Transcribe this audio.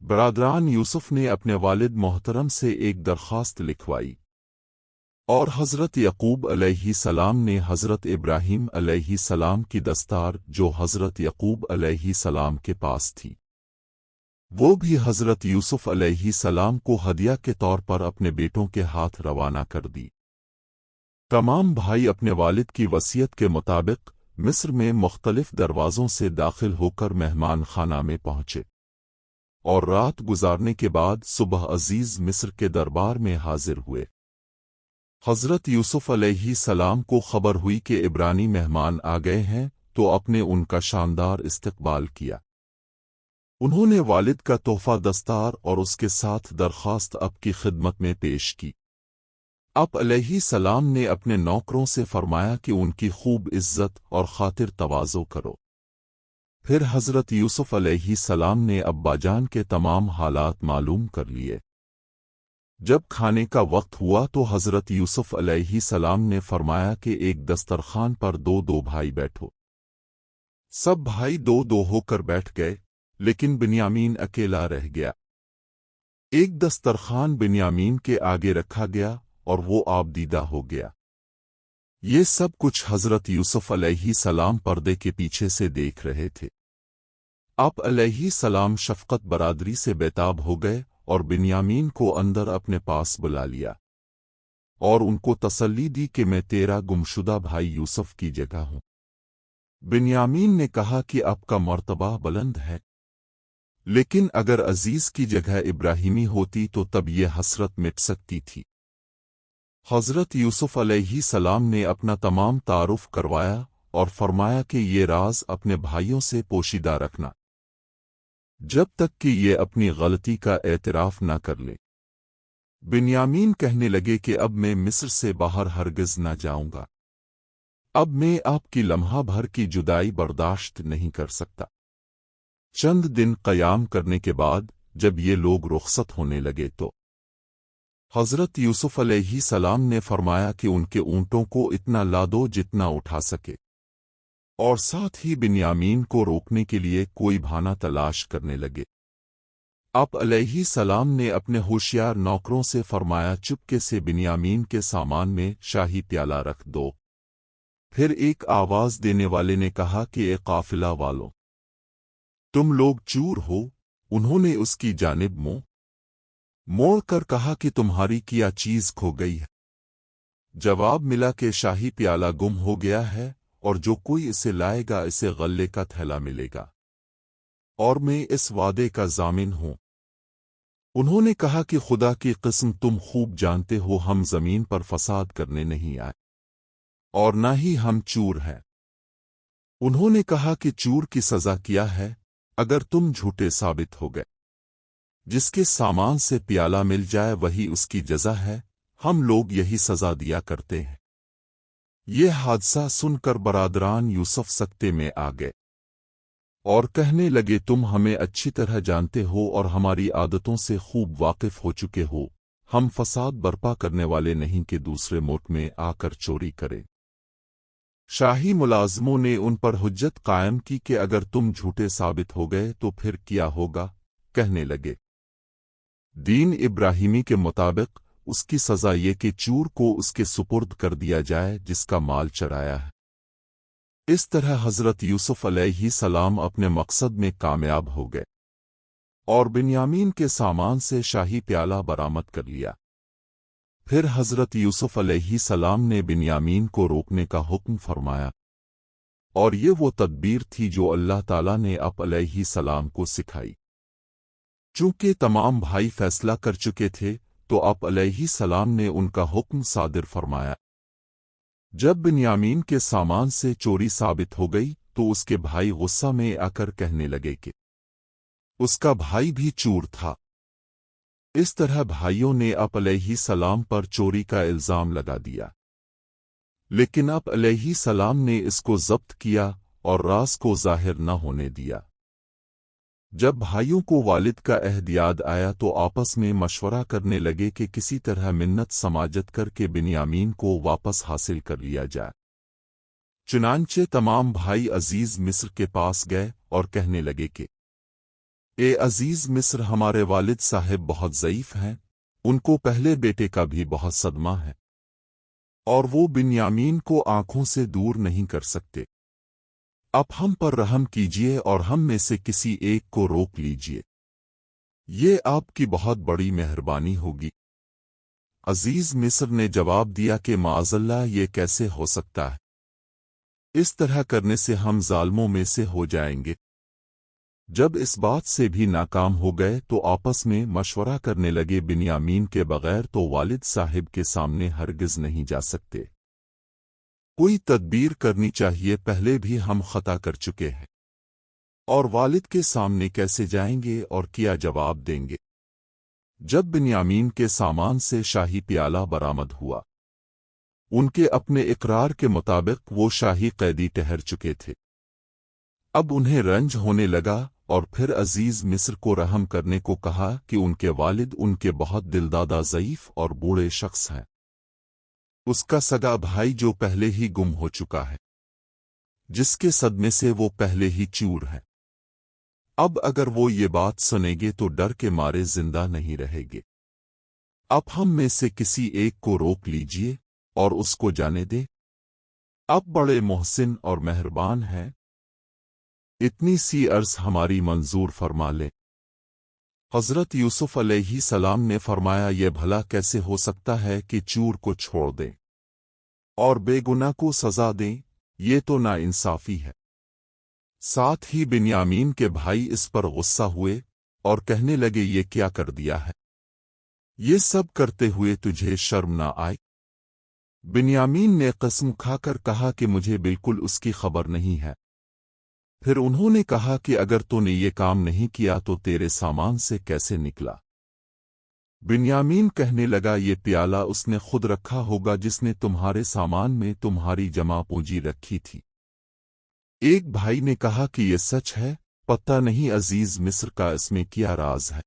برادران یوسف نے اپنے والد محترم سے ایک درخواست لکھوائی اور حضرت یعقوب علیہ السلام نے حضرت ابراہیم علیہ السلام کی دستار جو حضرت یعقوب علیہ السلام کے پاس تھی وہ بھی حضرت یوسف علیہ السلام کو ہدیہ کے طور پر اپنے بیٹوں کے ہاتھ روانہ کر دی۔ تمام بھائی اپنے والد کی وصیت کے مطابق مصر میں مختلف دروازوں سے داخل ہو کر مہمان خانہ میں پہنچے اور رات گزارنے کے بعد صبح عزیز مصر کے دربار میں حاضر ہوئے۔ حضرت یوسف علیہ السلام کو خبر ہوئی کہ عبرانی مہمان آ گئے ہیں تو اپنے ان کا شاندار استقبال کیا۔ انہوں نے والد کا تحفہ دستار اور اس کے ساتھ درخواست اب کی خدمت میں پیش کی۔ اب علیہ السلام نے اپنے نوکروں سے فرمایا کہ ان کی خوب عزت اور خاطر تواضع کرو۔ پھر حضرت یوسف علیہ السلام نے ابا جان کے تمام حالات معلوم کر لیے۔ جب کھانے کا وقت ہوا تو حضرت یوسف علیہ السلام نے فرمایا کہ ایک دسترخوان پر دو بھائی بیٹھو۔ سب بھائی دو ہو کر بیٹھ گئے لیکن بنیامین اکیلا رہ گیا۔ ایک دسترخوان بنیامین کے آگے رکھا گیا اور وہ آبدیدہ ہو گیا۔ یہ سب کچھ حضرت یوسف علیہ السلام پردے کے پیچھے سے دیکھ رہے تھے۔ آپ علیہ السلام شفقت برادری سے بیتاب ہو گئے اور بنیامین کو اندر اپنے پاس بلا لیا اور ان کو تسلی دی کہ میں تیرا گمشدہ بھائی یوسف کی جگہ ہوں۔ بنیامین نے کہا کہ آپ کا مرتبہ بلند ہے، لیکن اگر عزیز کی جگہ ابراہیمی ہوتی تو تب یہ حسرت مٹ سکتی تھی۔ حضرت یوسف علیہ السلام نے اپنا تمام تعارف کروایا اور فرمایا کہ یہ راز اپنے بھائیوں سے پوشیدہ رکھنا جب تک کہ یہ اپنی غلطی کا اعتراف نہ کر لے۔ بنیامین کہنے لگے کہ اب میں مصر سے باہر ہرگز نہ جاؤں گا، اب میں آپ کی لمحہ بھر کی جدائی برداشت نہیں کر سکتا۔ چند دن قیام کرنے کے بعد جب یہ لوگ رخصت ہونے لگے تو حضرت یوسف علیہ السلام نے فرمایا کہ ان کے اونٹوں کو اتنا لادو جتنا اٹھا سکے اور ساتھ ہی بنیامین کو روکنے کے لیے کوئی بہانہ تلاش کرنے لگے۔ آپ علیہ السلام نے اپنے ہوشیار نوکروں سے فرمایا چپکے سے بنیامین کے سامان میں شاہی پیالہ رکھ دو۔ پھر ایک آواز دینے والے نے کہا کہ اے قافلہ والو، تم لوگ چور ہو؟ انہوں نے اس کی جانب منہ موڑ کر کہا کہ تمہاری کیا چیز کھو گئی ہے؟ جواب ملا کہ شاہی پیالہ گم ہو گیا ہے اور جو کوئی اسے لائے گا اسے غلے کا تھیلا ملے گا، اور میں اس وعدے کا ضامن ہوں۔ انہوں نے کہا کہ خدا کی قسم تم خوب جانتے ہو ہم زمین پر فساد کرنے نہیں آئے اور نہ ہی ہم چور ہیں۔ انہوں نے کہا کہ چور کی سزا کیا ہے؟ اگر تم جھوٹے ثابت ہو گئے، جس کے سامان سے پیالہ مل جائے وہی اس کی جزا ہے، ہم لوگ یہی سزا دیا کرتے ہیں۔ یہ حادثہ سن کر برادران یوسف سکتے میں آ گئے اور کہنے لگے تم ہمیں اچھی طرح جانتے ہو اور ہماری عادتوں سے خوب واقف ہو چکے ہو، ہم فساد برپا کرنے والے نہیں کہ دوسرے ملک میں آ کر چوری کریں۔ شاہی ملازموں نے ان پر حجت قائم کی کہ اگر تم جھوٹے ثابت ہو گئے تو پھر کیا ہوگا؟ کہنے لگے دین ابراہیمی کے مطابق اس کی سزا یہ کہ چور کو اس کے سپرد کر دیا جائے جس کا مال چرایا ہے۔ اس طرح حضرت یوسف علیہ السلام اپنے مقصد میں کامیاب ہو گئے اور بنیامین کے سامان سے شاہی پیالہ برآمد کر لیا۔ پھر حضرت یوسف علیہ السلام نے بنیامین کو روکنے کا حکم فرمایا، اور یہ وہ تدبیر تھی جو اللہ تعالیٰ نے آپ علیہ السلام کو سکھائی۔ چونکہ تمام بھائی فیصلہ کر چکے تھے تو آپ علیہ السلام نے ان کا حکم صادر فرمایا۔ جب بنیامین کے سامان سے چوری ثابت ہو گئی تو اس کے بھائی غصہ میں آ کر کہنے لگے کہ اس کا بھائی بھی چور تھا۔ اس طرح بھائیوں نے آپ علیہ السلام پر چوری کا الزام لگا دیا، لیکن آپ علیہ السلام نے اس کو ضبط کیا اور راز کو ظاہر نہ ہونے دیا۔ جب بھائیوں کو والد کا عہد یاد آیا تو آپس میں مشورہ کرنے لگے کہ کسی طرح منت سماجت کر کے بنیامین کو واپس حاصل کر لیا جائے۔ چنانچہ تمام بھائی عزیز مصر کے پاس گئے اور کہنے لگے کہ اے عزیز مصر، ہمارے والد صاحب بہت ضعیف ہیں، ان کو پہلے بیٹے کا بھی بہت صدمہ ہے، اور وہ بنیامین کو آنکھوں سے دور نہیں کر سکتے۔ اب ہم پر رحم کیجیے اور ہم میں سے کسی ایک کو روک لیجیے، یہ آپ کی بہت بڑی مہربانی ہوگی۔ عزیز مصر نے جواب دیا کہ معاذاللہ، یہ کیسے ہو سکتا ہے؟ اس طرح کرنے سے ہم ظالموں میں سے ہو جائیں گے۔ جب اس بات سے بھی ناکام ہو گئے تو آپس میں مشورہ کرنے لگے، بنیامین کے بغیر تو والد صاحب کے سامنے ہرگز نہیں جا سکتے، کوئی تدبیر کرنی چاہیے، پہلے بھی ہم خطا کر چکے ہیں، اور والد کے سامنے کیسے جائیں گے اور کیا جواب دیں گے؟ جب بنیامین کے سامان سے شاہی پیالہ برآمد ہوا، ان کے اپنے اقرار کے مطابق وہ شاہی قیدی ٹھہر چکے تھے۔ اب انہیں رنج ہونے لگا، اور پھر عزیز مصر کو رحم کرنے کو کہا کہ ان کے والد ان کے بہت دلدادہ ضعیف اور بوڑھے شخص ہیں، اس کا سگا بھائی جو پہلے ہی گم ہو چکا ہے، جس کے صدمے سے وہ پہلے ہی چور ہے، اب اگر وہ یہ بات سنیں گے تو ڈر کے مارے زندہ نہیں رہے گے۔ اب ہم میں سے کسی ایک کو روک لیجئے اور اس کو جانے دے، اب بڑے محسن اور مہربان ہیں، اتنی سی عرض ہماری منظور فرما لیں۔ حضرت یوسف علیہ السلام نے فرمایا، یہ بھلا کیسے ہو سکتا ہے کہ چور کو چھوڑ دیں اور بے گناہ کو سزا دیں؟ یہ تو ناانصافی ہے۔ ساتھ ہی بنیامین کے بھائی اس پر غصہ ہوئے اور کہنے لگے، یہ کیا کر دیا ہے؟ یہ سب کرتے ہوئے تجھے شرم نہ آئے؟ بنیامین نے قسم کھا کر کہا کہ مجھے بالکل اس کی خبر نہیں ہے۔ پھر انہوں نے کہا کہ اگر تو نے یہ کام نہیں کیا تو تیرے سامان سے کیسے نکلا؟ بنیامین کہنے لگا، یہ پیالہ اس نے خود رکھا ہوگا جس نے تمہارے سامان میں تمہاری جمع پونجی رکھی تھی۔ ایک بھائی نے کہا کہ یہ سچ ہے، پتہ نہیں عزیز مصر کا اس میں کیا راز ہے۔